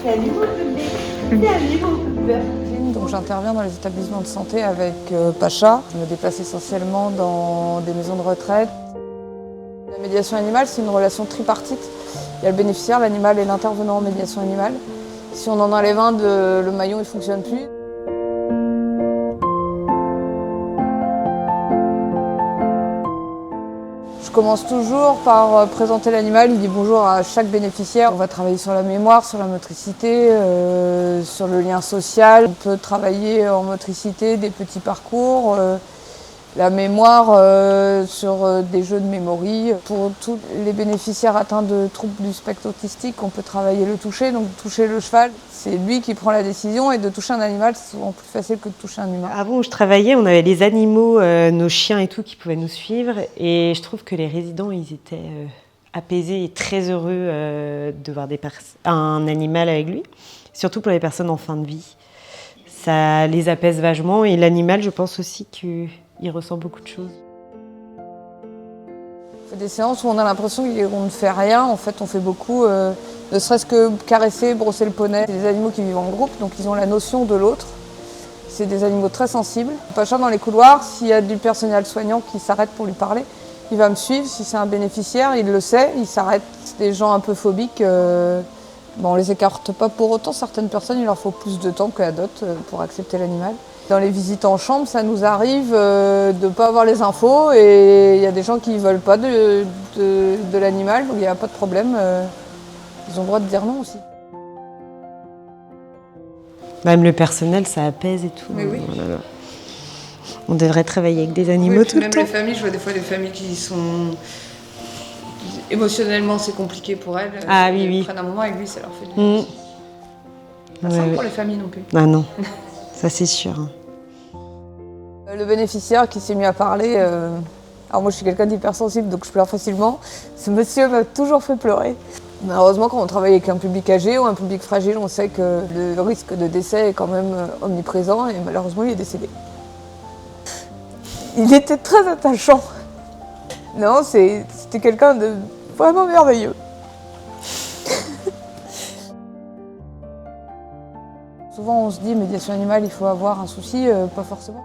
Salut mon bébé. Salut mon bébé. Donc j'interviens dans les établissements de santé avec Pacha. Je me déplace essentiellement dans des maisons de retraite. La médiation animale, c'est une relation tripartite. Il y a le bénéficiaire, l'animal et l'intervenant en médiation animale. Si on en enlève un, le maillon ne fonctionne plus. Je commence toujours par présenter l'animal, il dit bonjour à chaque bénéficiaire. On va travailler sur la mémoire, sur la motricité, sur le lien social. On peut travailler en motricité, des petits parcours, la mémoire sur des jeux de mémoire. Pour tous les bénéficiaires atteints de troubles du spectre autistique, on peut travailler le toucher, donc toucher le cheval. C'est lui qui prend la décision et de toucher un animal, c'est souvent plus facile que de toucher un humain. Avant où je travaillais, on avait les animaux, nos chiens et tout, qui pouvaient nous suivre. Et je trouve que les résidents, ils étaient apaisés et très heureux de voir un animal avec lui. Surtout pour les personnes en fin de vie. Ça les apaise vachement. Et l'animal, je pense aussi qu'il ressent beaucoup de choses. On fait des séances où on a l'impression qu'on ne fait rien. En fait, on fait beaucoup, ne serait-ce que caresser, brosser le poney. C'est des animaux qui vivent en groupe, donc ils ont la notion de l'autre. C'est des animaux très sensibles. Pacha, dans les couloirs, s'il y a du personnel soignant qui s'arrête pour lui parler, il va me suivre. Si c'est un bénéficiaire, il le sait, il s'arrête. C'est des gens un peu phobiques. On les écarte pas pour autant. Certaines personnes, il leur faut plus de temps qu'à d'autres pour accepter l'animal. Dans les visites en chambre, ça nous arrive de ne pas avoir les infos et il y a des gens qui ne veulent pas de l'animal, donc il n'y a pas de problème. Ils ont le droit de dire non aussi. Même le personnel, ça apaise et tout. Mais oui. Voilà. On devrait travailler avec des animaux tout le temps. Même les familles, je vois des fois des familles qui sont... Émotionnellement, c'est compliqué pour elles. Ah oui, oui. Ils prennent un moment avec lui, ça leur fait du bien. Pas simple pour les familles non plus. Ah non, ça c'est sûr. Le bénéficiaire qui s'est mis à parler, alors moi je suis quelqu'un d'hypersensible donc je pleure facilement, ce monsieur m'a toujours fait pleurer. Malheureusement quand on travaille avec un public âgé ou un public fragile, on sait que le risque de décès est quand même omniprésent et malheureusement il est décédé. Il était très attachant. Non, c'était quelqu'un de vraiment merveilleux. Souvent on se dit médiation animale il faut avoir un souci, pas forcément.